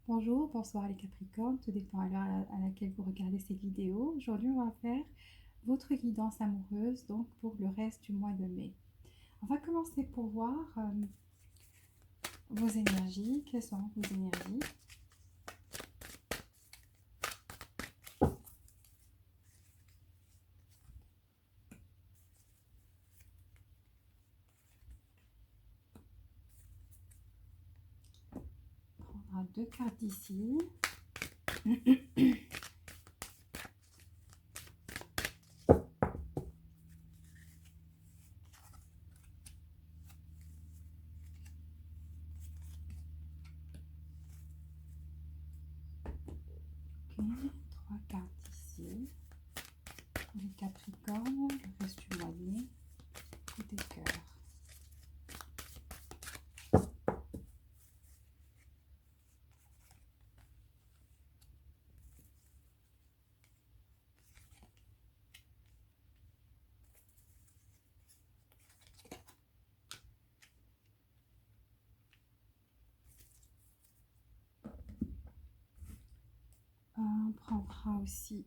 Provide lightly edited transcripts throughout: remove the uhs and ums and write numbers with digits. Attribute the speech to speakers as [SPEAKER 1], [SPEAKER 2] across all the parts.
[SPEAKER 1] Bonjour, bonsoir les Capricornes, tout dépend à l'heure à laquelle vous regardez cette vidéo. Aujourd'hui, on va faire votre guidance amoureuse, donc pour le reste du mois de mai. On va commencer pour voir vos énergies. Quelles sont vos énergies? On prendra deux cartes ici. Ok, trois cartes ici. Pour les Capricornes, le reste du mois de mai, coup des cœurs. On prendra aussi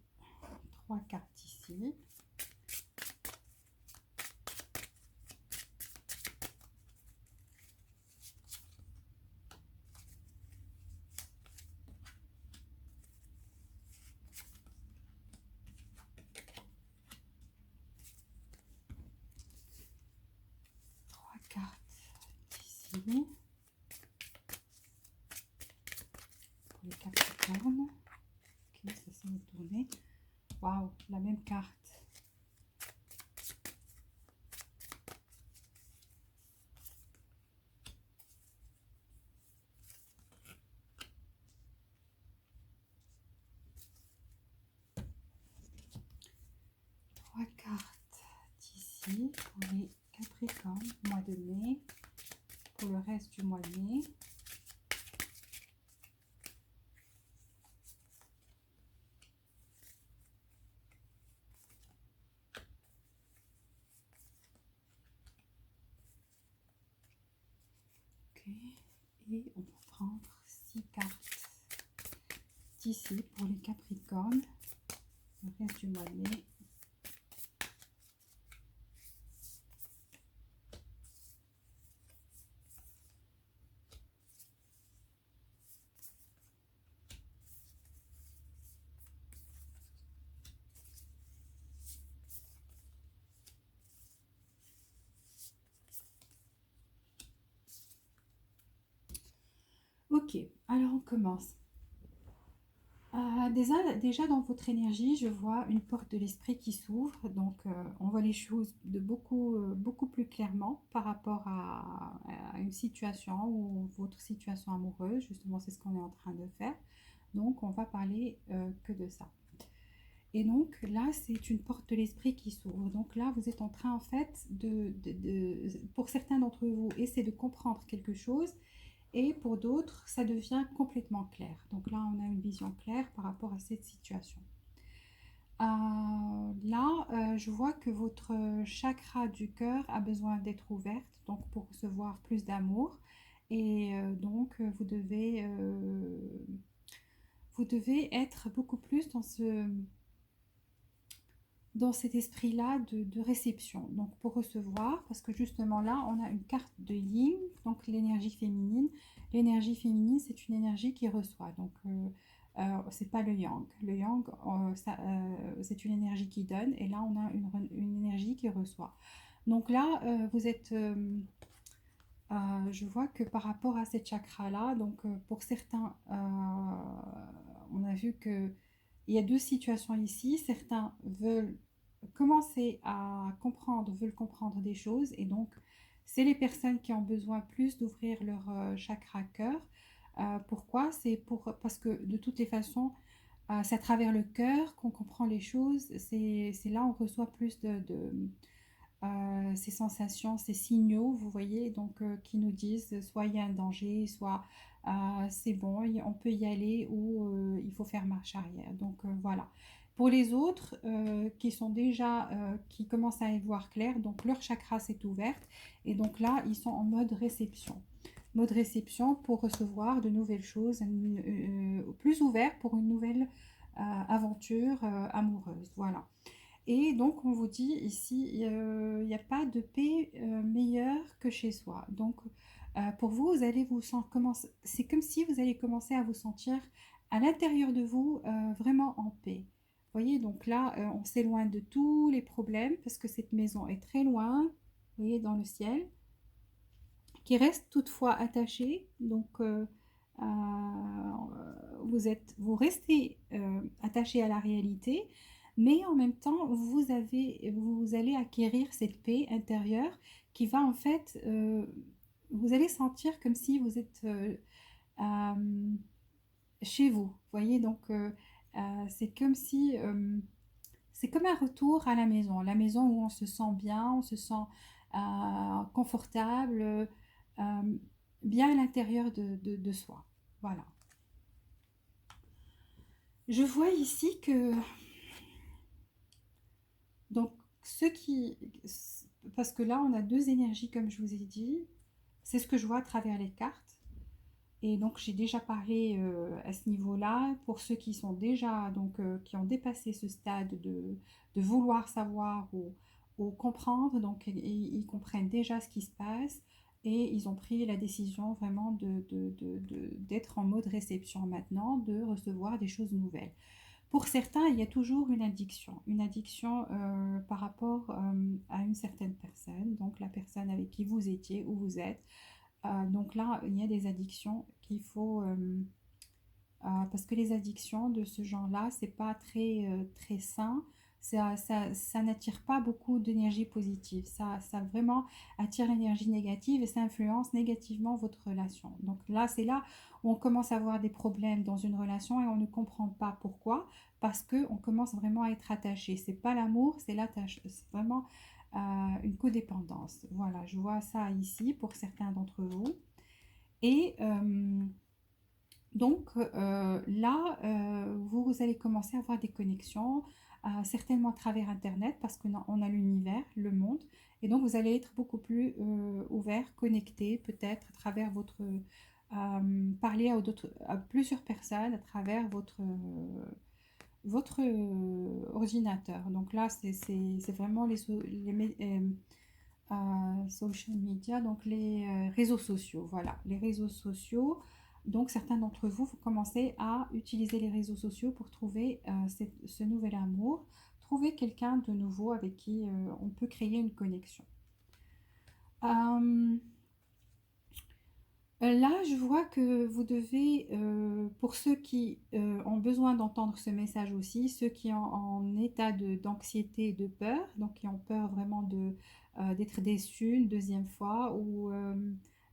[SPEAKER 1] trois cartes ici. Trois cartes ici. Pour les Capricornes. Ok, ça s'est tourné. Waouh, la même carte. Trois cartes d'ici pour les Capricornes, mois de mai. Pour le reste du mois de mai. Ok, et on va prendre six cartes d'ici pour les Capricornes, le reste du mois de mai. Ok, alors on commence. Déjà dans votre énergie, je vois une porte de l'esprit qui s'ouvre, donc on voit les choses de beaucoup plus clairement par rapport à une situation ou votre situation amoureuse. Justement, c'est ce qu'on est en train de faire. Donc, on va parler que de ça. Et donc là, c'est une porte de l'esprit qui s'ouvre. Donc là, vous êtes en train, en fait, pour certains d'entre vous, essayer de comprendre quelque chose. Et pour d'autres, ça devient complètement clair. Donc là, on a une vision claire par rapport à cette situation. Je vois que votre chakra du cœur a besoin d'être ouverte, donc pour recevoir plus d'amour. Et vous devez être beaucoup plus dans cet esprit-là de réception. Donc pour recevoir, parce que justement là, on a une carte de yin, donc l'énergie féminine. L'énergie féminine, c'est une énergie qui reçoit. Donc c'est pas le yang. Le yang, c'est une énergie qui donne, et là, on a une énergie qui reçoit. Donc là, je vois que par rapport à cette chakra-là, donc pour certains, on a vu que il y a deux situations ici. Certains veulent commencer à comprendre, veulent comprendre des choses, et donc c'est les personnes qui ont besoin plus d'ouvrir leur chakra cœur. Pourquoi? Parce que de toutes les façons, c'est à travers le cœur qu'on comprend les choses. C'est là où on reçoit plus ces sensations, ces signaux, vous voyez, donc qui nous disent soit il y a un danger, soit c'est bon, on peut y aller, ou il faut faire marche arrière. Donc voilà. Pour les autres qui commencent à y voir clair, donc leur chakra s'est ouverte, et donc là, ils sont en mode réception. mode réception pour recevoir de nouvelles choses, plus ouvert pour une nouvelle aventure amoureuse. Voilà. Et donc, on vous dit ici, il n'y a pas de paix meilleure que chez soi. Donc, pour vous, vous allez vous sentir, c'est comme si vous allez commencer à vous sentir à l'intérieur de vous vraiment en paix. Vous voyez, donc là, on s'éloigne de tous les problèmes parce que cette maison est très loin, vous voyez, dans le ciel, qui reste toutefois attachée. Donc, vous restez attaché à la réalité, mais en même temps, vous allez acquérir cette paix intérieure qui va en fait, vous allez sentir comme si vous êtes euh, chez vous. Vous voyez, donc c'est comme si, c'est comme un retour à la maison où on se sent bien, on se sent confortable, bien à l'intérieur de soi. Voilà. Je vois ici que, donc, ceux qui, parce que là, on a deux énergies, comme je vous ai dit, c'est ce que je vois à travers les cartes. Et donc, j'ai déjà parlé à ce niveau-là pour ceux qui sont déjà, donc, qui ont dépassé ce stade de vouloir savoir ou comprendre. Donc, ils comprennent déjà ce qui se passe et ils ont pris la décision vraiment d'être en mode réception maintenant, de recevoir des choses nouvelles. Pour certains, il y a toujours une addiction par rapport à une certaine personne, donc la personne avec qui vous étiez ou vous êtes. Donc là, il y a des addictions qu'il faut... parce que les addictions de ce genre-là, c'est pas très sain. Ça n'attire pas beaucoup d'énergie positive. Ça vraiment attire l'énergie négative et ça influence négativement votre relation. Donc là, c'est là où on commence à avoir des problèmes dans une relation et on ne comprend pas pourquoi. Parce qu'on commence vraiment à être attaché. C'est pas l'amour, c'est l'attache. C'est vraiment une codépendance. Voilà, je vois ça ici pour certains d'entre vous. Et donc là, vous allez commencer à avoir des connexions, certainement à travers Internet, parce qu'on a l'univers, le monde, et donc vous allez être beaucoup plus ouvert, connecté, peut-être à travers parler à plusieurs personnes à travers votre ordinateur. Donc là, c'est vraiment social media, donc les réseaux sociaux. Voilà, les réseaux sociaux. Donc certains d'entre vous, vous commencez à utiliser les réseaux sociaux pour trouver ce nouvel amour, trouver quelqu'un de nouveau avec qui on peut créer une connexion. Euh, Là, je vois que vous devez, pour ceux qui ont besoin d'entendre ce message aussi, ceux qui sont en état d'anxiété et de peur, donc qui ont peur vraiment d'être déçus une deuxième fois ou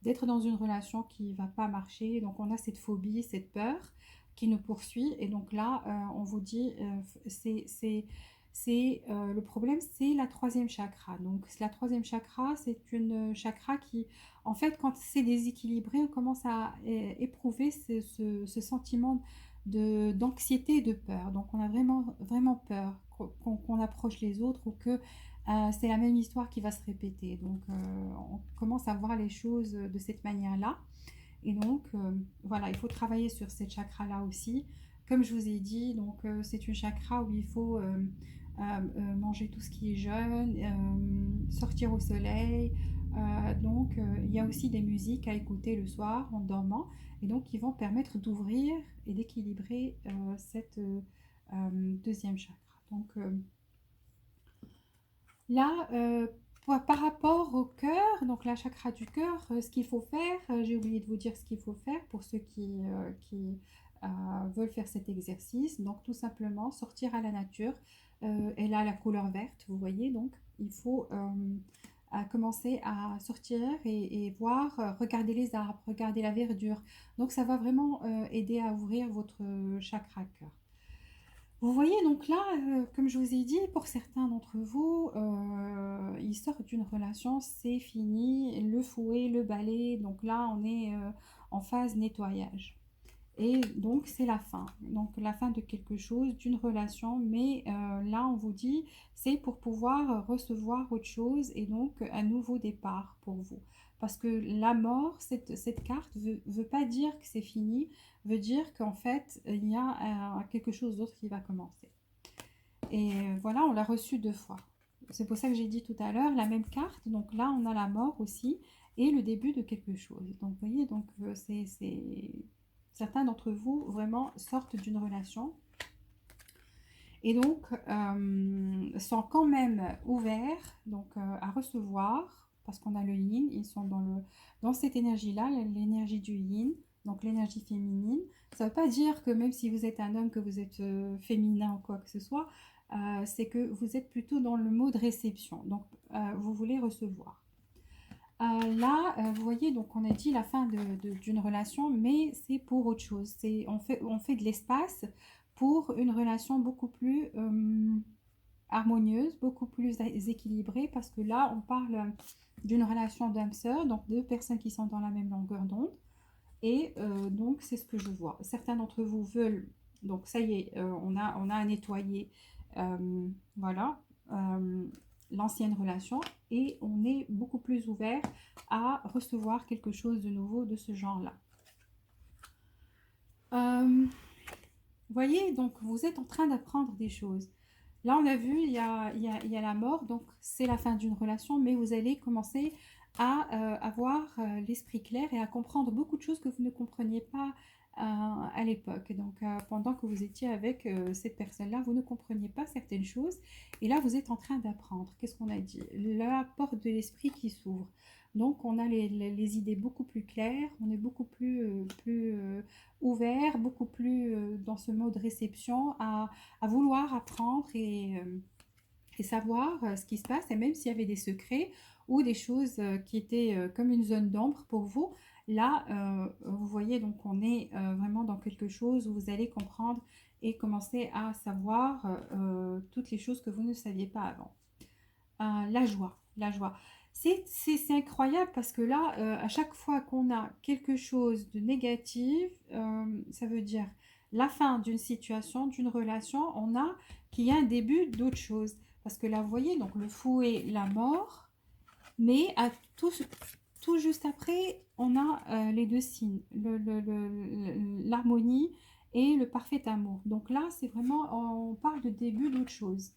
[SPEAKER 1] d'être dans une relation qui ne va pas marcher. Donc on a cette phobie, cette peur qui nous poursuit. Et donc là, on vous dit, le problème, c'est la troisième chakra. Donc la troisième chakra, c'est une chakra qui en fait, quand c'est déséquilibré, on commence à éprouver ce sentiment d'anxiété et de peur. Donc, on a vraiment peur qu'on approche les autres ou que c'est la même histoire qui va se répéter. Donc, on commence à voir les choses de cette manière-là. Et donc, voilà, il faut travailler sur cette chakra-là aussi. Comme je vous ai dit, donc c'est une chakra où il faut manger tout ce qui est jeune, sortir au soleil. Donc, il y a aussi des musiques à écouter le soir en dormant et donc qui vont permettre d'ouvrir et d'équilibrer cette deuxième chakra. Donc, là, par rapport au cœur, donc la chakra du cœur, ce qu'il faut faire, j'ai oublié de vous dire ce qu'il faut faire pour ceux qui veulent faire cet exercice. Donc tout simplement sortir à la nature. Elle a la couleur verte, vous voyez, donc il faut commencer à sortir et voir, regarder les arbres, regarder la verdure. Donc ça va vraiment aider à ouvrir votre chakra cœur. Vous voyez, donc là, comme je vous ai dit, pour certains d'entre vous, ils sortent d'une relation, c'est fini, le fouet, le balai, donc là, on est en phase nettoyage. Et donc, c'est la fin. Donc, la fin de quelque chose, d'une relation, mais là, on vous dit, c'est pour pouvoir recevoir autre chose et donc un nouveau départ pour vous. Parce que la mort, cette carte veut pas dire que c'est fini, veut dire qu'en fait, il y a quelque chose d'autre qui va commencer. Et voilà, on l'a reçu 2 fois. C'est pour ça que j'ai dit tout à l'heure, la même carte. Donc là, on a la mort aussi et le début de quelque chose. Donc, vous voyez, donc certains d'entre vous vraiment sortent d'une relation et donc sont quand même ouverts donc, à recevoir, parce qu'on a le yin, ils sont dans cette énergie-là, l'énergie du yin, donc l'énergie féminine. Ça ne veut pas dire que même si vous êtes un homme, que vous êtes féminin ou quoi que ce soit, c'est que vous êtes plutôt dans le mode réception, donc vous voulez recevoir. Là, vous voyez, donc on a dit la fin d'une relation, mais c'est pour autre chose. On fait de l'espace pour une relation beaucoup plus harmonieuse, beaucoup plus équilibrée, parce que là, on parle d'une relation d'âme-sœur, donc 2 personnes qui sont dans la même longueur d'onde. Et donc, c'est ce que je vois. Certains d'entre vous veulent, donc ça y est, on a à nettoyer, voilà, euh, l'ancienne relation, et on est beaucoup plus ouvert à recevoir quelque chose de nouveau de ce genre-là. Vous voyez, donc vous êtes en train d'apprendre des choses. Là, on a vu, il y a la mort, donc c'est la fin d'une relation, mais vous allez commencer à avoir l'esprit clair et à comprendre beaucoup de choses que vous ne compreniez pas à l'époque. Donc, pendant que vous étiez avec cette personne-là, vous ne compreniez pas certaines choses. Et là, vous êtes en train d'apprendre. Qu'est-ce qu'on a dit? La porte de l'esprit qui s'ouvre. Donc, on a les idées beaucoup plus claires, on est beaucoup plus ouvert, beaucoup plus dans ce mode réception, à vouloir apprendre et savoir ce qui se passe, et même s'il y avait des secrets ou des choses qui étaient comme une zone d'ombre pour vous, là, vous voyez, donc on est vraiment dans quelque chose où vous allez comprendre et commencer à savoir toutes les choses que vous ne saviez pas avant. La joie, la joie. C'est incroyable parce que là, à chaque fois qu'on a quelque chose de négatif, ça veut dire la fin d'une situation, d'une relation, on a qu'il y a un début d'autre chose. Parce que là, vous voyez, donc le fouet, la mort, mais à tout juste après, on a les 2 signes, l'harmonie et le parfait amour. Donc là, c'est vraiment, on parle de début d'autre chose.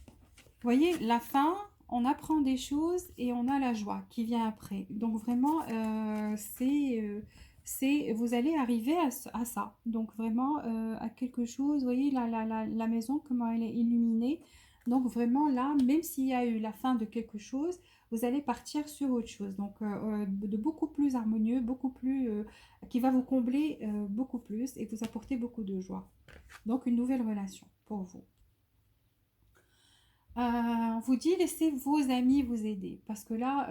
[SPEAKER 1] Vous voyez, la fin, on apprend des choses et on a la joie qui vient après. Donc vraiment, vous allez arriver à ça. Donc vraiment à quelque chose, vous voyez la maison, comment elle est illuminée. Donc vraiment là, même s'il y a eu la fin de quelque chose, vous allez partir sur autre chose. Donc de beaucoup plus harmonieux, beaucoup plus, qui va vous combler beaucoup plus et vous apporter beaucoup de joie. Donc une nouvelle relation pour vous. On vous dit laissez vos amis vous aider parce que là,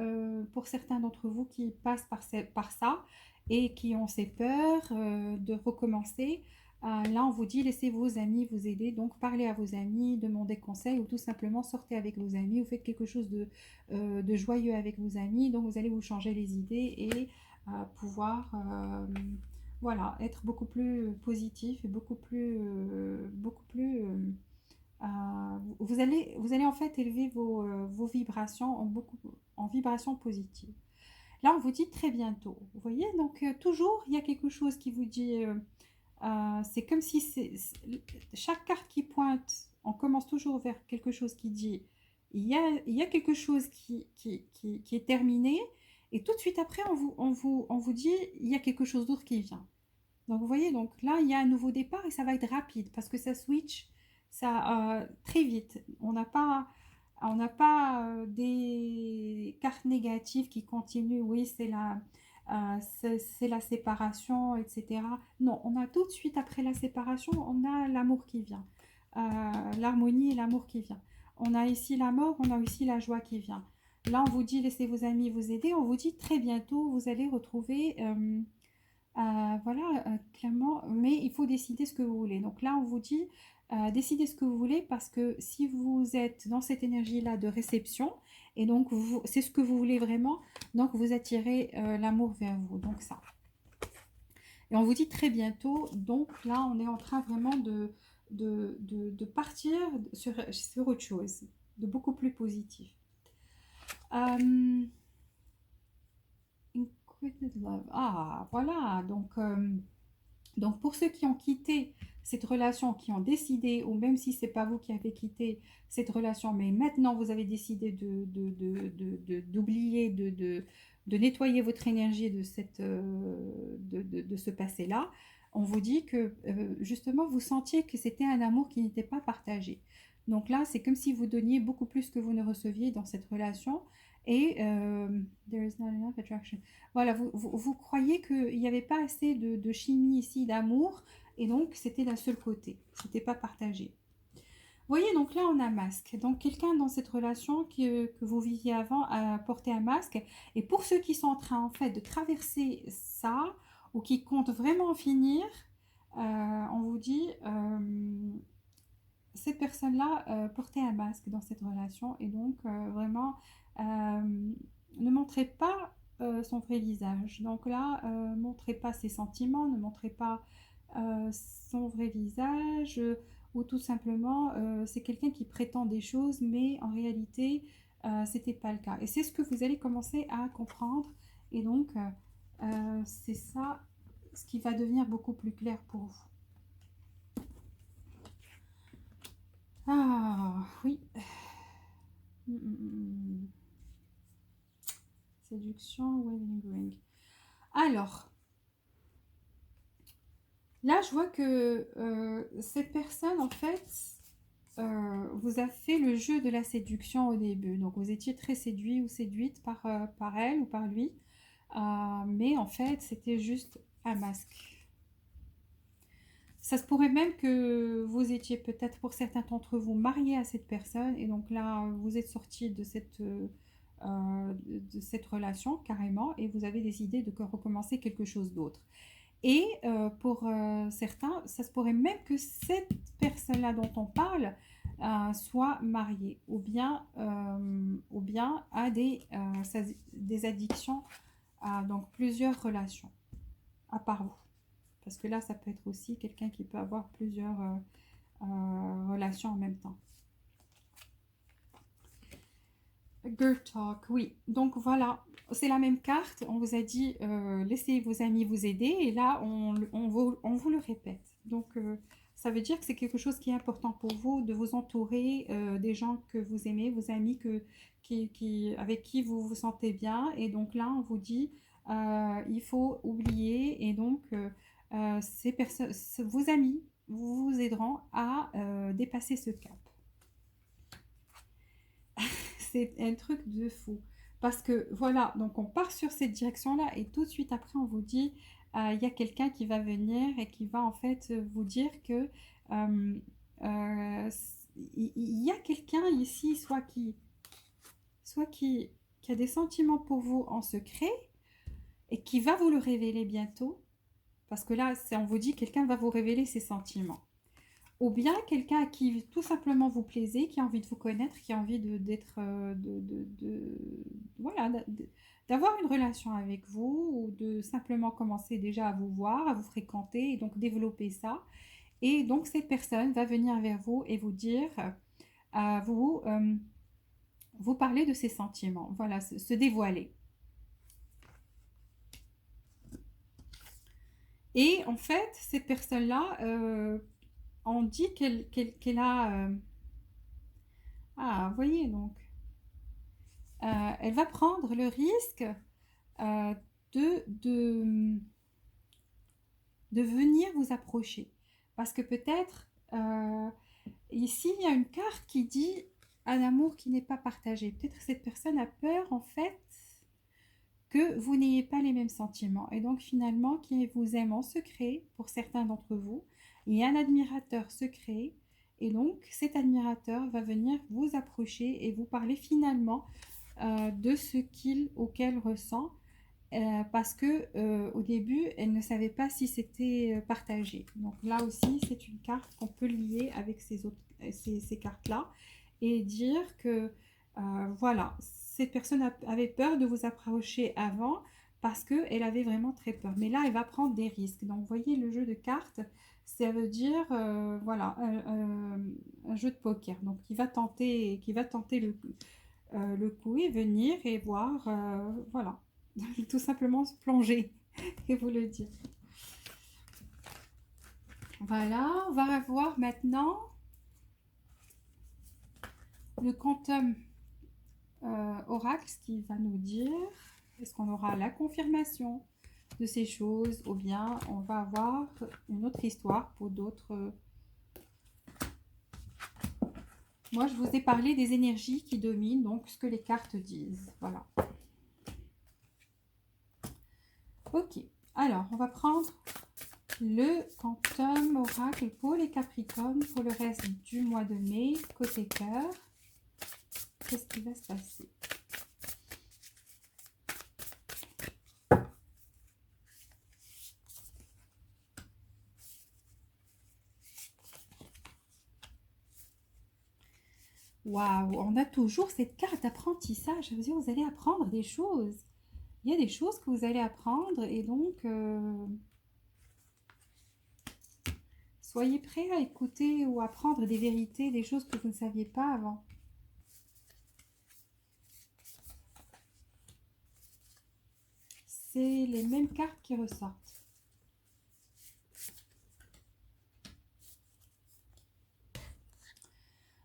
[SPEAKER 1] pour certains d'entre vous qui passent par ça et qui ont ces peurs de recommencer, là on vous dit laissez vos amis vous aider. Donc parlez à vos amis, demandez conseil ou tout simplement sortez avec vos amis ou faites quelque chose de joyeux avec vos amis. Donc vous allez vous changer les idées et pouvoir voilà, être beaucoup plus positif et beaucoup plus vous allez en fait élever vos vibrations en vibrations positives. Là, on vous dit très bientôt. Vous voyez, donc toujours, il y a quelque chose qui vous dit, c'est comme si chaque carte qui pointe, on commence toujours vers quelque chose qui dit, il y a quelque chose qui est terminé, et tout de suite après, on vous dit, il y a quelque chose d'autre qui vient. Donc, vous voyez, donc là, il y a un nouveau départ et ça va être rapide parce que ça switch très vite. On n'a pas des cartes négatives qui continuent. Oui, c'est la séparation, etc. Non, on a tout de suite après la séparation, on a l'amour qui vient. L'harmonie et l'amour qui vient. On a ici la mort, on a aussi la joie qui vient. Là, on vous dit laissez vos amis vous aider. On vous dit très bientôt, vous allez retrouver... voilà, clairement, mais il faut décider ce que vous voulez. Donc là, on vous dit, décidez ce que vous voulez parce que si vous êtes dans cette énergie-là de réception, et donc c'est ce que vous voulez vraiment, donc vous attirez l'amour vers vous. Donc ça. Et on vous dit très bientôt, donc là, on est en train vraiment de partir sur autre chose, de beaucoup plus positif. Quitted love. Ah, voilà. Donc pour ceux qui ont quitté cette relation, qui ont décidé, ou même si c'est pas vous qui avez quitté cette relation, mais maintenant vous avez décidé d'oublier, de nettoyer votre énergie de, de ce passé-là, on vous dit que justement vous sentiez que c'était un amour qui n'était pas partagé. Donc là, c'est comme si vous donniez beaucoup plus que vous ne receviez dans cette relation. Et there is not enough attraction. Voilà, vous croyez qu'il n'y avait pas assez de chimie ici, d'amour, et donc c'était d'un seul côté, c'était pas partagé. Vous voyez, donc là on a un masque. Donc quelqu'un dans cette relation que vous viviez avant a porté un masque. Et pour ceux qui sont en train en fait de traverser ça, ou qui comptent vraiment en finir, on vous dit, cette personne-là portait un masque dans cette relation, et donc vraiment ne montrez pas son vrai visage. Donc là, montrez pas ses sentiments, ne montrez pas son vrai visage, ou tout simplement, c'est quelqu'un qui prétend des choses, mais en réalité, c'était pas le cas. Et c'est ce que vous allez commencer à comprendre. Et donc, c'est ça ce qui va devenir beaucoup plus clair pour vous. Ah, oui. Séduction, wedding ring. Alors, là, je vois que cette personne, en fait, vous a fait le jeu de la séduction au début. Donc, vous étiez très séduit ou séduite par elle ou par lui. Mais en fait, c'était juste un masque. Ça se pourrait même que vous étiez peut-être pour certains d'entre vous mariés à cette personne, et donc là vous êtes sorti de cette relation carrément, et vous avez décidé de recommencer quelque chose d'autre. Et pour certains, ça se pourrait même que cette personne-là dont on parle soit mariée, ou bien a des addictions à donc plusieurs relations, à part vous. Parce que là, ça peut être aussi quelqu'un qui peut avoir plusieurs relations en même temps. Girl Talk, oui. Donc voilà, c'est la même carte. On vous a dit, laissez vos amis vous aider. Et là, on vous le répète. Donc, ça veut dire que c'est quelque chose qui est important pour vous, de vous entourer des gens que vous aimez, vos amis avec qui vous vous sentez bien. Et donc là, on vous dit, il faut oublier. Et donc, vos amis vous aideront à dépasser ce cap. C'est un truc de fou. Parce que voilà, donc on part sur cette direction-là, et tout de suite après on vous dit, il y a quelqu'un qui va venir et qui va en fait vous dire que euh, euh, il y a quelqu'un ici, soit qui a des sentiments pour vous en secret, et qui va vous le révéler bientôt. Parce que là, on vous dit, quelqu'un va vous révéler ses sentiments. Ou bien quelqu'un à qui tout simplement vous plaisez, qui a envie de vous connaître, qui a envie voilà, d'avoir une relation avec vous, ou de simplement commencer déjà à vous voir, à vous fréquenter, et donc développer ça. Et donc cette personne va venir vers vous et vous dire, vous parler de ses sentiments, voilà, se dévoiler. Et en fait, cette personne-là, on dit qu'elle a... vous voyez, donc, elle va prendre le risque euh, de, de, de venir vous approcher. Parce que peut-être, ici, il y a une carte qui dit un amour qui n'est pas partagé. Peut-être que cette personne a peur, en fait, que vous n'ayez pas les mêmes sentiments. Et donc, finalement, qui vous aime en secret, pour certains d'entre vous, il y a un admirateur secret. Et donc, cet admirateur va venir vous approcher et vous parler finalement de ce qu'il ou qu'elle ressent, parce que au début, elle ne savait pas si c'était partagé. Donc là aussi, c'est une carte qu'on peut lier avec ces cartes-là, et dire que voilà, cette personne avait peur de vous approcher avant, parce qu'elle avait vraiment très peur. Mais là, elle va prendre des risques. Donc, vous voyez, le jeu de cartes, ça veut dire, voilà, un jeu de poker. Donc, qui va tenter le coup, et venir et voir, voilà. tout simplement se plonger et vous le dire. Voilà, on va voir maintenant le quantum oracle, ce qu'il va nous dire. Est-ce qu'on aura la confirmation de ces choses ou bien on va avoir une autre histoire pour d'autres. Moi, je vous ai parlé des énergies qui dominent, donc ce que les cartes disent. Voilà. Ok, alors on va prendre le quantum oracle pour les Capricornes pour le reste du mois de mai, côté cœur. Qu'est-ce qui va se passer? Waouh, on a toujours cette carte d'apprentissage. Ça veut dire que vous allez apprendre des choses. Il y a des choses que vous allez apprendre et donc soyez prêts à écouter ou apprendre des vérités, des choses que vous ne saviez pas avant. C'est les mêmes cartes qui ressortent.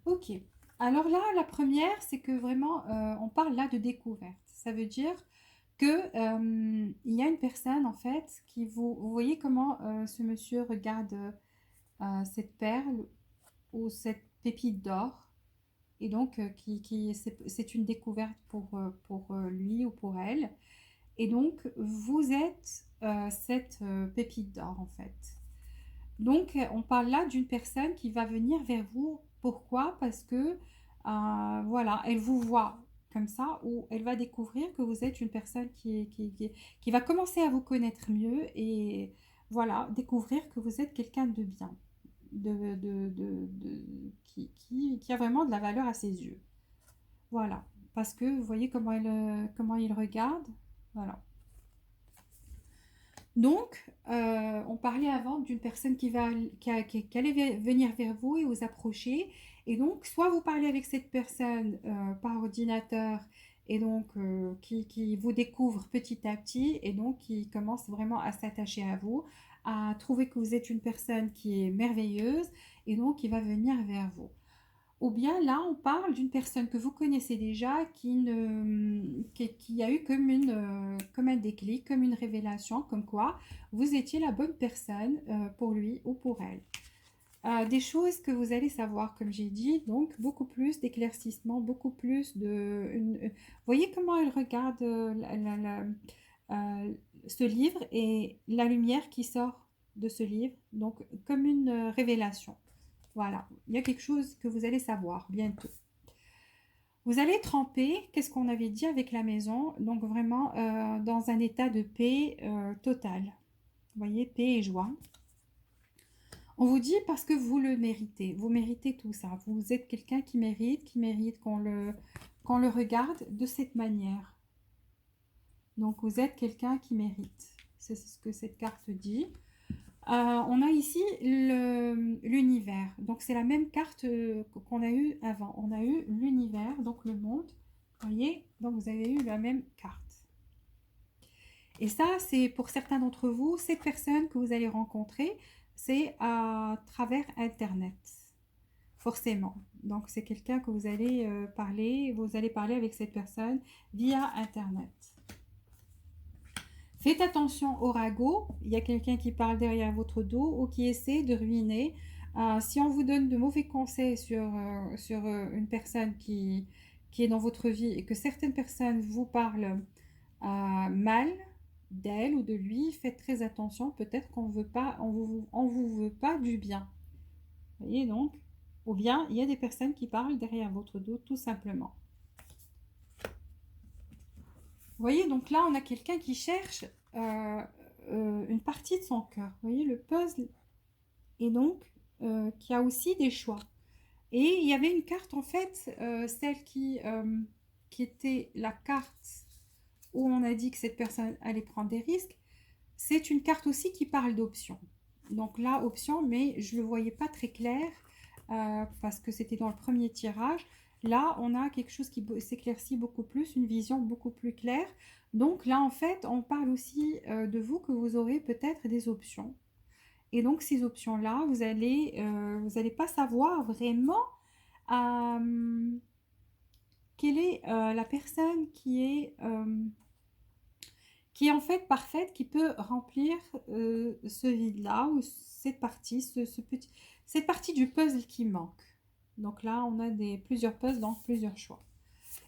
[SPEAKER 1] Ok. Alors là, la première, c'est que vraiment, on parle là de découverte. Ça veut dire que il y a une personne, en fait, qui vous voyez comment ce monsieur regarde cette perle ou cette pépite d'or. Et donc, c'est une découverte pour lui ou pour elle. Et donc, vous êtes cette pépite d'or, en fait. Donc, on parle là d'une personne qui va venir vers vous. Pourquoi? Parce que, voilà, elle vous voit comme ça, ou elle va découvrir que vous êtes une personne qui va commencer à vous connaître mieux et, voilà, découvrir que vous êtes quelqu'un de bien, qui a vraiment de la valeur à ses yeux. Voilà, parce que vous voyez comment il regarde. Voilà. Donc, on parlait avant d'une personne qui allait venir vers vous et vous approcher. Et donc, soit vous parlez avec cette personne par ordinateur et donc qui vous découvre petit à petit et donc qui commence vraiment à s'attacher à vous, à trouver que vous êtes une personne qui est merveilleuse et donc qui va venir vers vous. Ou bien là, on parle d'une personne que vous connaissez déjà qui a eu comme un déclic, comme une révélation, comme quoi vous étiez la bonne personne pour lui ou pour elle. Des choses que vous allez savoir, comme j'ai dit, donc beaucoup plus d'éclaircissement, beaucoup plus Vous voyez comment elle regarde ce livre et la lumière qui sort de ce livre, donc comme une révélation. Voilà, il y a quelque chose que vous allez savoir bientôt. Vous allez tremper, qu'est-ce qu'on avait dit avec la maison, donc vraiment dans un état de paix totale. Vous voyez, paix et joie. On vous dit parce que vous le méritez, vous méritez tout ça. Vous êtes quelqu'un qui mérite qu'on le regarde de cette manière. Donc vous êtes quelqu'un qui mérite. C'est ce que cette carte dit. On a ici l'univers. Donc, c'est la même carte qu'on a eue avant. On a eu l'univers, donc le monde. Vous voyez? Donc, vous avez eu la même carte. Et ça, c'est pour certains d'entre vous, cette personne que vous allez rencontrer, c'est à travers Internet. Forcément. Donc, c'est quelqu'un que vous allez vous allez parler avec cette personne via Internet. Faites attention au ragot, il y a quelqu'un qui parle derrière votre dos ou qui essaie de ruiner. Si on vous donne de mauvais conseils sur une personne qui est dans votre vie et que certaines personnes vous parlent mal d'elle ou de lui, faites très attention, peut-être on vous veut pas du bien. Vous voyez donc? Ou bien il y a des personnes qui parlent derrière votre dos tout simplement. Vous voyez, donc là, on a quelqu'un qui cherche une partie de son cœur. Vous voyez, le puzzle. Et donc, qui a aussi des choix. Et il y avait une carte, en fait, celle qui était la carte où on a dit que cette personne allait prendre des risques. C'est une carte aussi qui parle d'options. Donc là, option, mais je ne le voyais pas très clair parce que c'était dans le premier tirage. Là, on a quelque chose qui s'éclaircit beaucoup plus, une vision beaucoup plus claire. Donc là, en fait, on parle aussi de vous que vous aurez peut-être des options. Et donc, ces options-là, vous allez pas savoir vraiment euh, quelle est la personne qui est en fait parfaite, qui peut remplir ce vide-là ou cette partie, cette partie du puzzle qui manque. Donc là, on a plusieurs puzzles, donc plusieurs choix.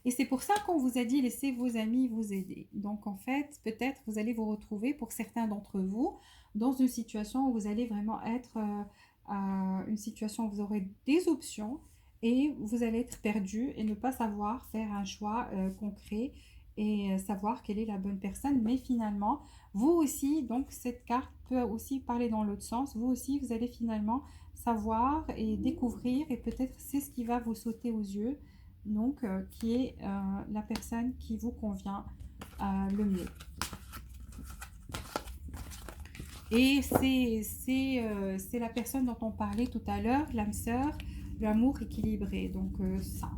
[SPEAKER 1] Et c'est pour ça qu'on vous a dit laissez vos amis vous aider. Donc en fait, peut-être vous allez vous retrouver pour certains d'entre vous dans une situation où vous allez vraiment être une situation où vous aurez des options et vous allez être perdu et ne pas savoir faire un choix concret et savoir quelle est la bonne personne. Mais finalement, vous aussi, donc cette carte peut aussi parler dans l'autre sens. Vous aussi, vous allez finalement savoir et découvrir et peut-être c'est ce qui va vous sauter aux yeux donc qui est la personne qui vous convient le mieux. Et c'est la personne dont on parlait tout à l'heure, l'âme sœur, l'amour équilibré. Donc ça.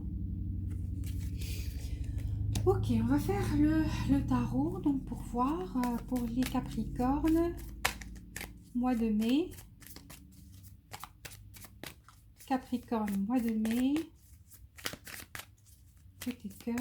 [SPEAKER 1] Ok, on va faire le tarot donc pour voir pour les Capricornes, mois de mai. Capricorne, mois de mai. Petit cœur.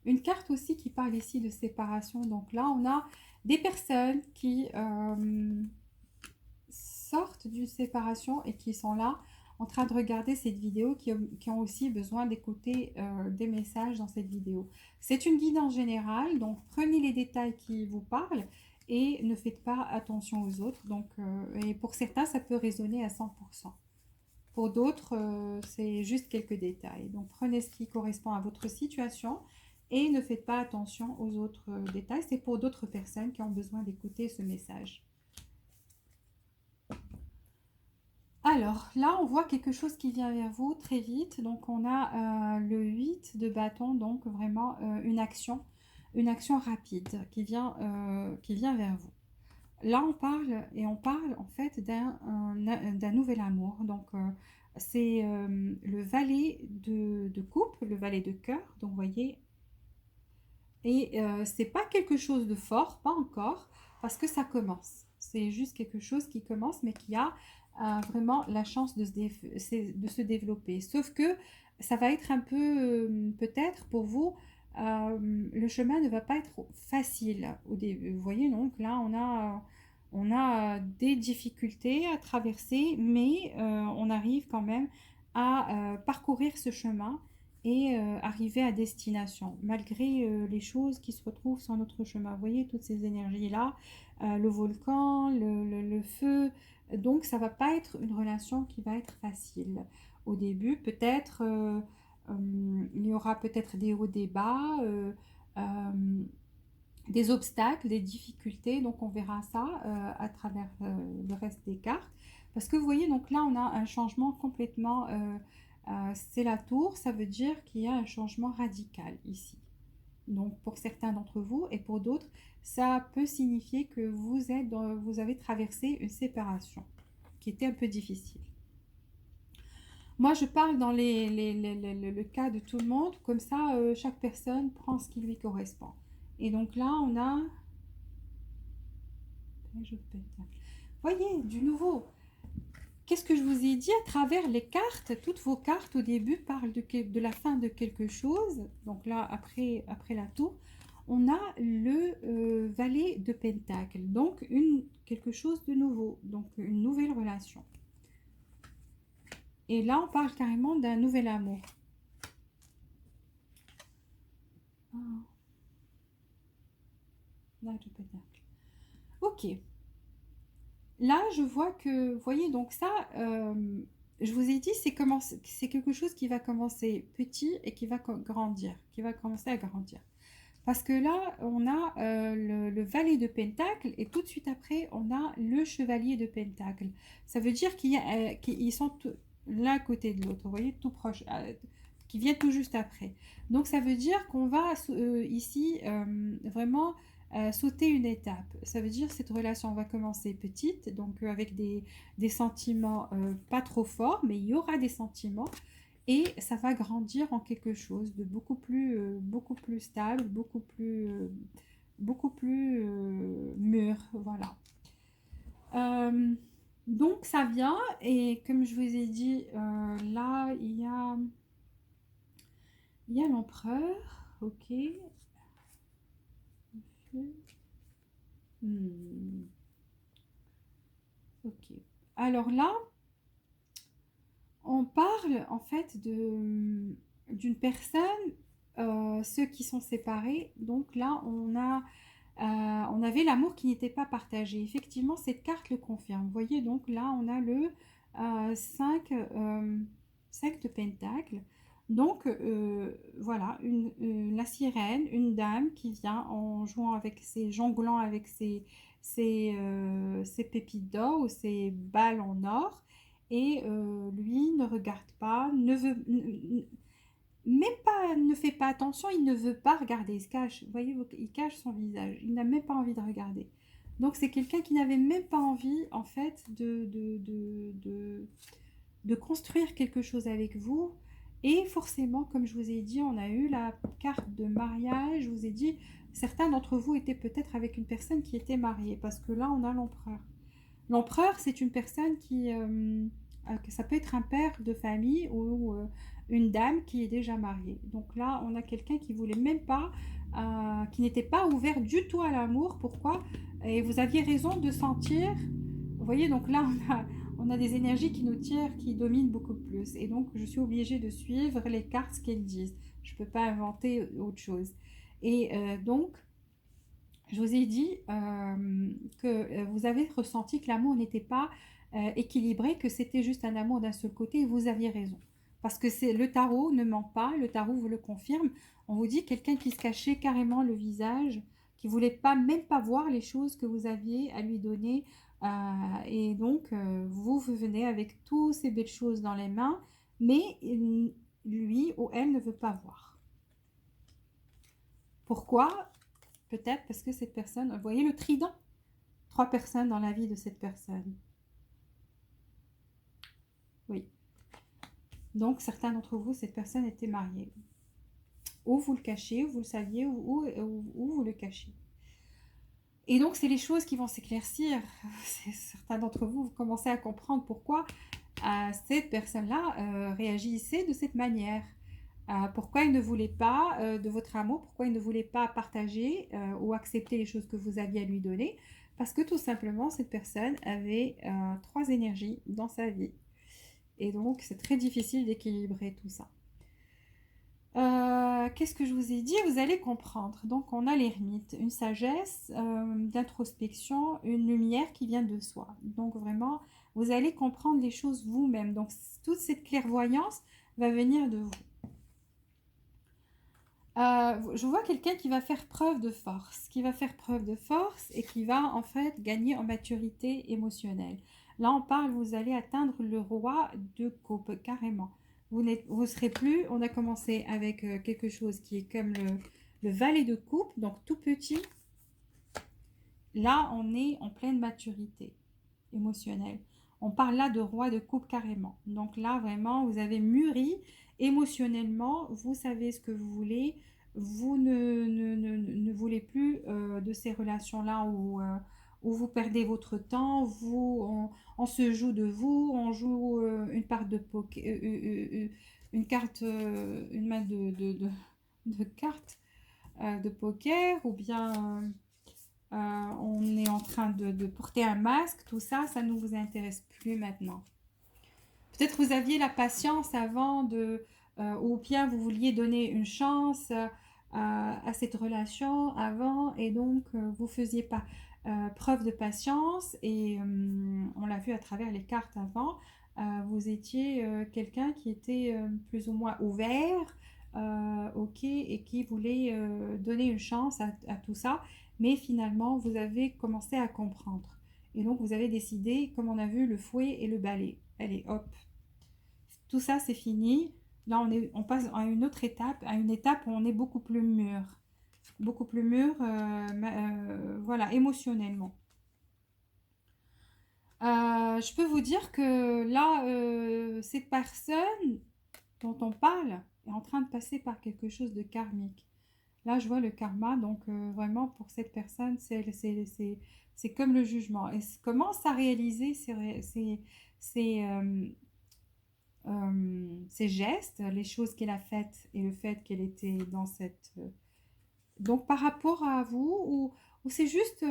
[SPEAKER 1] Une carte aussi qui parle ici de séparation. Donc là, on a des personnes qui sortent d'une séparation et qui sont là en train de regarder cette vidéo, qui ont aussi besoin d'écouter des messages dans cette vidéo. C'est une guidance générale, donc prenez les détails qui vous parlent et ne faites pas attention aux autres. Donc, et pour certains, ça peut résonner à 100%. Pour d'autres, c'est juste quelques détails. Donc prenez ce qui correspond à votre situation et ne faites pas attention aux autres détails. C'est pour d'autres personnes qui ont besoin d'écouter ce message. Alors là, on voit quelque chose qui vient vers vous très vite. Donc on a le 8 de bâton, donc vraiment une action rapide qui vient vers vous. Là, on parle en fait d'un nouvel amour. Donc c'est le valet de coupe, le valet de cœur. Donc vous voyez, et c'est pas quelque chose de fort, pas encore, parce que ça commence. C'est juste quelque chose qui commence, mais qui a vraiment la chance de se développer. Sauf que ça va être un peu, peut-être pour vous, le chemin ne va pas être facile au début. Vous voyez, donc là, on a des difficultés à traverser, mais on arrive quand même à parcourir ce chemin et arriver à destination, malgré les choses qui se retrouvent sur notre chemin. Vous voyez, toutes ces énergies-là, le volcan, le feu. Donc, ça ne va pas être une relation qui va être facile. Au début, peut-être, il y aura peut-être des hauts, des bas, des obstacles, des difficultés. Donc, on verra ça à travers le reste des cartes. Parce que vous voyez, donc là, on a un changement complètement... c'est la tour, ça veut dire qu'il y a un changement radical ici. Donc pour certains d'entre vous et pour d'autres, ça peut signifier que vous avez traversé une séparation qui était un peu difficile. Moi, je parle dans le cas de tout le monde, comme ça, chaque personne prend ce qui lui correspond. Et donc là, on a... Voyez, du nouveau. Qu'est-ce que je vous ai dit à travers les cartes? Toutes vos cartes au début parlent de la fin de quelque chose. Donc là, après la tour, on a le valet de Pentacle. Donc quelque chose de nouveau. Donc une nouvelle relation. Et là, on parle carrément d'un nouvel amour. Ah. Là, de Pentacle. Ok. Là, je vois que, vous voyez, donc ça, je vous ai dit, c'est quelque chose qui va commencer petit et qui va grandir, qui va commencer à grandir. Parce que là, on a le valet de Pentacle et tout de suite après, on a le chevalier de Pentacle. Ça veut dire qu'ils sont l'un à côté de l'autre, vous voyez, tout proche, qui vient tout juste après. Donc ça veut dire qu'on va ici vraiment sauter une étape. Ça veut dire que cette relation va commencer petite, donc avec des sentiments pas trop forts, mais il y aura des sentiments et ça va grandir en quelque chose de beaucoup plus stable, beaucoup plus mûr, voilà. Euh, donc ça vient et comme je vous ai dit, là il y a l'empereur, ok. Hmm, ok. Alors là, on parle en fait d'une personne, ceux qui sont séparés. Donc là, on avait l'amour qui n'était pas partagé. Effectivement, cette carte le confirme. Vous voyez, donc là, on a le 5, 5 de Pentacle. Donc, voilà, la sirène, une dame qui vient en jouant avec jonglant avec ses pépites d'or ou ses balles en or. Et lui ne regarde pas, ne veut, même pas, ne fait pas attention, il ne veut pas regarder, il se cache. Vous voyez, il cache son visage, il n'a même pas envie de regarder. Donc c'est quelqu'un qui n'avait même pas envie, en fait, de construire quelque chose avec vous. Et forcément, comme je vous ai dit, on a eu la carte de mariage. Je vous ai dit, certains d'entre vous étaient peut-être avec une personne qui était mariée, parce que là, on a l'empereur. L'empereur, c'est une personne ça peut être un père de famille ou une dame qui est déjà mariée. Donc là, on a quelqu'un qui voulait même pas, qui n'était pas ouvert du tout à l'amour. Pourquoi? Et vous aviez raison de sentir. Vous voyez, donc là, on a des énergies qui nous tirent, qui dominent beaucoup plus. Et donc, je suis obligée de suivre les cartes, ce qu'elles disent. Je ne peux pas inventer autre chose. Et donc, je vous ai dit que vous avez ressenti que l'amour n'était pas équilibré, que c'était juste un amour d'un seul côté, et vous aviez raison. Parce que le tarot ne ment pas, le tarot vous le confirme. On vous dit quelqu'un qui se cachait carrément le visage, qui voulait pas même pas voir les choses que vous aviez à lui donner. Et donc, vous venez avec toutes ces belles choses dans les mains, mais lui ou elle ne veut pas voir. Pourquoi? Peut-être parce que cette personne, vous voyez le trident? Trois personnes dans la vie de cette personne. Oui. Donc, certains d'entre vous, cette personne était mariée. Ou vous le cachez, ou vous le saviez, ou vous le cachez. Et donc, c'est les choses qui vont s'éclaircir. Certains d'entre vous, vous commencez à comprendre pourquoi cette personne-là réagissait de cette manière. Pourquoi il ne voulait pas de votre amour, pourquoi il ne voulait pas partager ou accepter les choses que vous aviez à lui donner. Parce que tout simplement, cette personne avait trois énergies dans sa vie. Et donc, c'est très difficile d'équilibrer tout ça. Qu'est-ce que je vous ai dit? Vous allez comprendre. Donc, on a l'ermite, une sagesse d'introspection, une lumière qui vient de soi. Donc, vraiment, vous allez comprendre les choses vous-même. Donc, toute cette clairvoyance va venir de vous. Je vois quelqu'un qui va faire preuve de force, et qui va en fait gagner en maturité émotionnelle. Là, on parle, vous allez atteindre le roi de coupe, carrément. Vous serez plus, on a commencé avec quelque chose qui est comme le valet de coupe, donc tout petit. Là, on est en pleine maturité émotionnelle. On parle là de roi de coupe carrément. Donc là, vraiment, vous avez mûri émotionnellement, vous savez ce que vous voulez, vous ne voulez plus de ces relations-là où vous perdez votre temps, on se joue de vous, on joue une part de poker, une carte, une main de cartes de poker, ou bien on est en train de porter un masque, tout ça, ça ne vous intéresse plus maintenant. Peut-être vous aviez la patience avant ou bien vous vouliez donner une chance à cette relation avant et donc vous faisiez pas preuve de patience et on l'a vu à travers les cartes avant, vous étiez quelqu'un qui était plus ou moins ouvert, ok, et qui voulait donner une chance à tout ça, mais finalement, vous avez commencé à comprendre. Et donc, vous avez décidé, comme on a vu, le fouet et le balai. Allez, hop, tout ça, c'est fini. Là, on passe à une autre étape, à une étape où on est beaucoup plus mûr, voilà, émotionnellement. Je peux vous dire que là, cette personne dont on parle est en train de passer par quelque chose de karmique. Là, je vois le karma, donc vraiment pour cette personne, c'est comme le jugement. Et commence à réaliser ses gestes, les choses qu'elle a faites et le fait qu'elle était dans cette... Donc par rapport à vous, ou c'est juste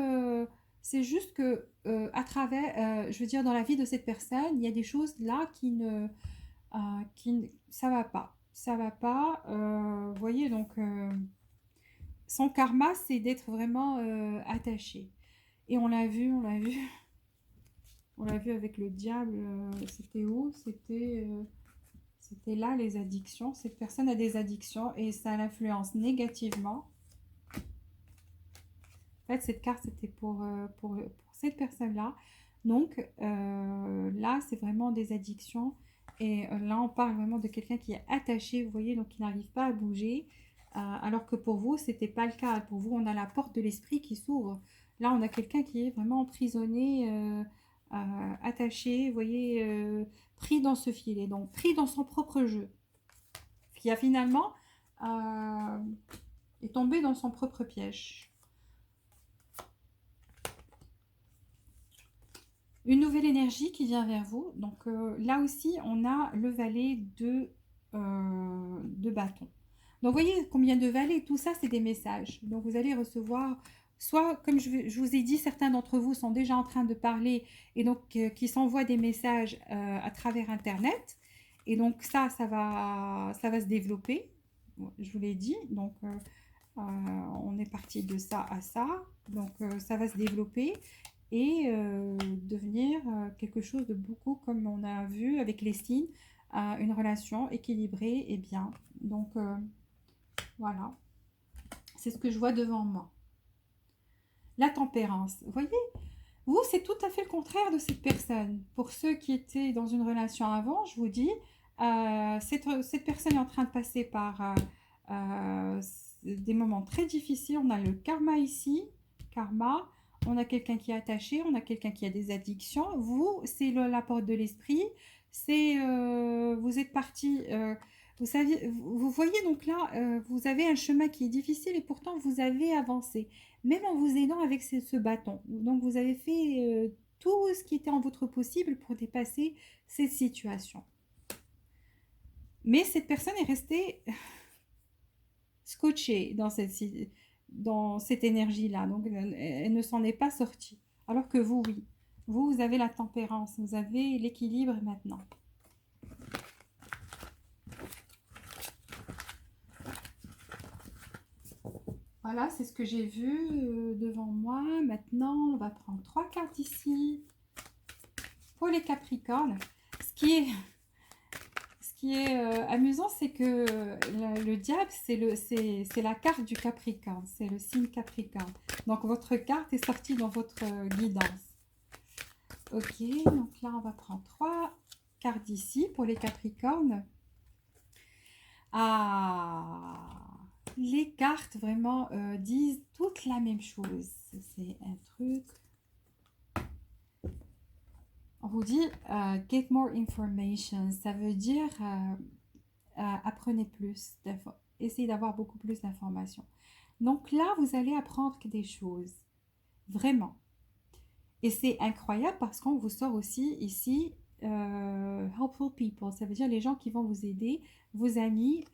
[SPEAKER 1] que à travers, je veux dire, dans la vie de cette personne, il y a des choses là ça va pas. Ça va pas. Vous voyez, donc son karma, c'est d'être vraiment attaché. Et on l'a vu, on l'a vu avec le diable. C'était où? C'était là les addictions. Cette personne a des addictions et ça l'influence négativement. En fait, cette carte, c'était pour cette personne-là. Donc là, c'est vraiment des addictions. Et là, on parle vraiment de quelqu'un qui est attaché, vous voyez, donc qui n'arrive pas à bouger. Alors que pour vous, c'était pas le cas. Pour vous, on a la porte de l'esprit qui s'ouvre. Là, on a quelqu'un qui est vraiment emprisonné, attaché, vous voyez, pris dans ce filet, donc pris dans son propre jeu, qui a finalement est tombé dans son propre piège. Une nouvelle énergie qui vient vers vous. Donc là aussi, on a le valet de bâton. Donc, vous voyez combien de valets, tout ça, c'est des messages. Donc, vous allez recevoir, soit, comme je vous ai dit, certains d'entre vous sont déjà en train de parler et donc qui s'envoient des messages à travers Internet. Et donc, ça va se développer. Je vous l'ai dit. Donc, on est parti de ça à ça. Donc, ça va se développer et devenir quelque chose de beaucoup, comme on a vu avec les signes, une relation équilibrée et bien. Donc, voilà, c'est ce que je vois devant moi. La tempérance. Vous voyez, vous, c'est tout à fait le contraire de cette personne. Pour ceux qui étaient dans une relation avant, je vous dis, cette personne est en train de passer par des moments très difficiles. On a le karma ici, karma. On a quelqu'un qui est attaché, on a quelqu'un qui a des addictions. Vous, c'est la porte de l'esprit. Vous êtes parti... vous voyez donc là, vous avez un chemin qui est difficile et pourtant vous avez avancé, même en vous aidant avec ce bâton. Donc vous avez fait tout ce qui était en votre possible pour dépasser cette situation. Mais cette personne est restée scotchée dans cette énergie-là. Donc elle ne s'en est pas sortie. Alors que vous, oui. Vous avez la tempérance, vous avez l'équilibre maintenant. Voilà, c'est ce que j'ai vu devant moi. Maintenant, on va prendre 3 cartes ici pour les Capricornes. Ce qui est amusant, c'est que le diable, c'est la carte du Capricorne, c'est le signe Capricorne. Donc, votre carte est sortie dans votre guidance. Ok, donc là, on va prendre 3 cartes ici pour les Capricornes. Les cartes vraiment disent toute la même chose. C'est un truc. On vous dit get more information. Ça veut dire apprenez plus, essayez d'avoir beaucoup plus d'informations. Donc là, vous allez apprendre des choses. Vraiment. Et c'est incroyable parce qu'on vous sort aussi ici helpful people. Ça veut dire les gens qui vont vous aider, vos amis,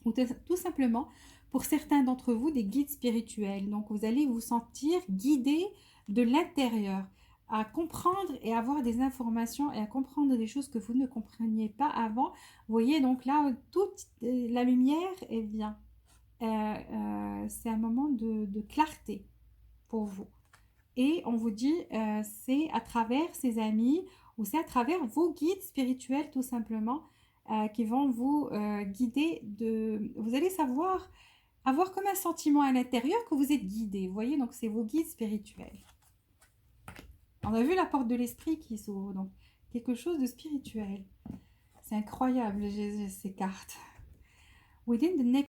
[SPEAKER 1] ou tout simplement, pour certains d'entre vous, des guides spirituels. Donc, vous allez vous sentir guidé de l'intérieur à comprendre et avoir des informations et à comprendre des choses que vous ne compreniez pas avant. Vous voyez, donc là, toute la lumière, elle vient. C'est un moment de clarté pour vous. Et on vous dit, c'est à travers ces amis ou c'est à travers vos guides spirituels tout simplement qui vont vous guider vous allez avoir comme un sentiment à l'intérieur que vous êtes guidé. Vous voyez, donc c'est vos guides spirituels. On a vu la porte de l'esprit qui s'ouvre, donc quelque chose de spirituel. C'est incroyable, ces cartes. Within the next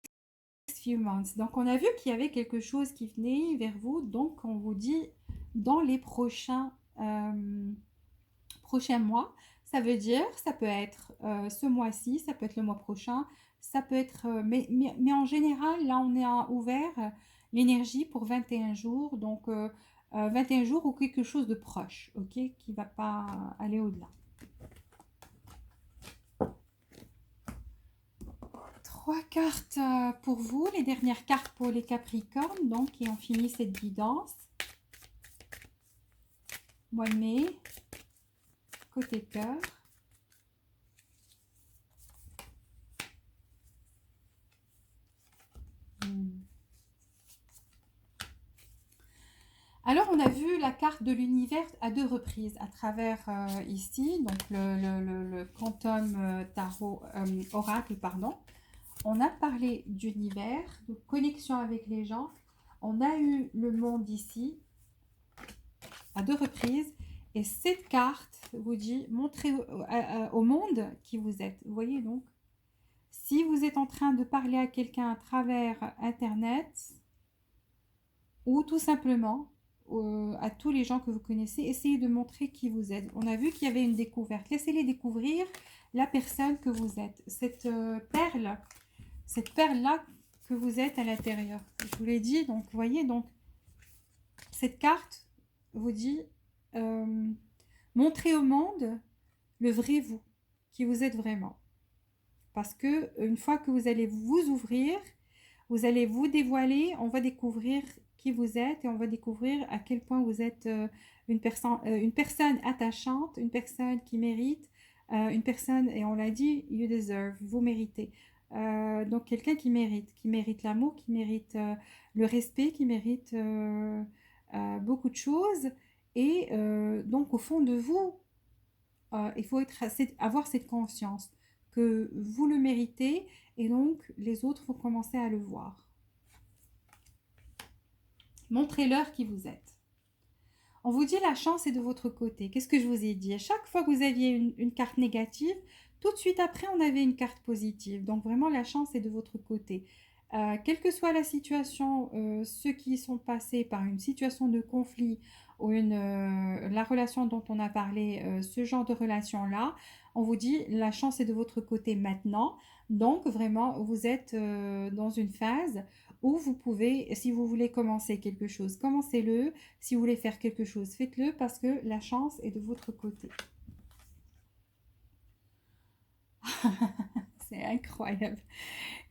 [SPEAKER 1] few months. Donc, on a vu qu'il y avait quelque chose qui venait vers vous. Donc, on vous dit dans les prochains mois. Ça veut dire, ça peut être ce mois-ci, ça peut être le mois prochain, ça peut être... mais en général, là, on est ouvert l'énergie pour 21 jours. Donc, 21 jours ou quelque chose de proche, ok, qui ne va pas aller au-delà. 3 cartes pour vous, les dernières cartes pour les Capricornes, donc, et on finit cette guidance. Mois de mai, côté cœur. Alors, on a vu la carte de l'univers à 2 reprises à travers ici, donc le Quantum Tarot Oracle, pardon. On a parlé d'univers, de connexion avec les gens. On a eu le monde ici à 2 reprises. Et cette carte vous dit, montrez au monde qui vous êtes. Vous voyez donc, si vous êtes en train de parler à quelqu'un à travers Internet, ou tout simplement à tous les gens que vous connaissez, essayez de montrer qui vous êtes. On a vu qu'il y avait une découverte. Laissez-les découvrir la personne que vous êtes. Cette perle-là que vous êtes à l'intérieur. Je vous l'ai dit, donc vous voyez, donc cette carte vous dit montrez au monde le vrai vous, qui vous êtes vraiment. Parce que une fois que vous allez vous ouvrir, vous allez vous dévoiler, on va découvrir qui vous êtes et on va découvrir à quel point vous êtes une personne attachante, une personne qui mérite, une personne, et on l'a dit, you deserve, vous méritez. Donc quelqu'un qui mérite l'amour, qui mérite le respect, qui mérite beaucoup de choses. Et donc au fond de vous, il faut avoir cette conscience que vous le méritez et donc les autres vont commencer à le voir. Montrez-leur qui vous êtes. On vous dit la chance est de votre côté. Qu'est-ce que je vous ai dit? À chaque fois que vous aviez une carte négative, tout de suite après, on avait une carte positive. Donc vraiment, la chance est de votre côté. Quelle que soit la situation, ceux qui sont passés par une situation de conflit ou la relation dont on a parlé, ce genre de relation-là, on vous dit la chance est de votre côté maintenant. Donc vraiment, vous êtes dans une phase où vous pouvez, si vous voulez commencer quelque chose, commencez-le. Si vous voulez faire quelque chose, faites-le parce que la chance est de votre côté. C'est incroyable.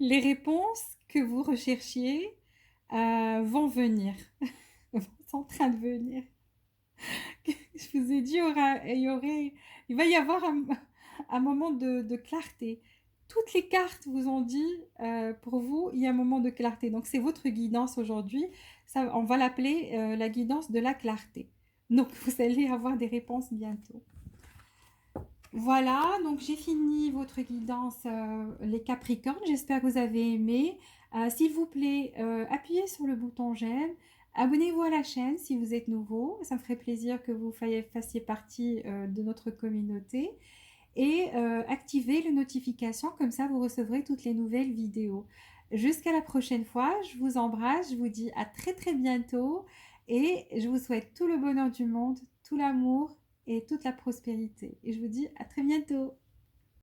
[SPEAKER 1] Les réponses que vous recherchiez vont venir. Sont en train de venir. Je vous ai dit, il va y avoir un moment de clarté. Toutes les cartes vous ont dit, pour vous, il y a un moment de clarté. Donc, c'est votre guidance aujourd'hui. On va l'appeler la guidance de la clarté. Donc, vous allez avoir des réponses bientôt. Voilà, donc j'ai fini votre guidance, les Capricornes. J'espère que vous avez aimé. S'il vous plaît, appuyez sur le bouton j'aime. Abonnez-vous à la chaîne si vous êtes nouveau. Ça me ferait plaisir que vous fassiez partie de notre communauté. Et activez les notifications, comme ça vous recevrez toutes les nouvelles vidéos. Jusqu'à la prochaine fois, je vous embrasse, je vous dis à très très bientôt et je vous souhaite tout le bonheur du monde, tout l'amour et toute la prospérité. Et je vous dis à très bientôt.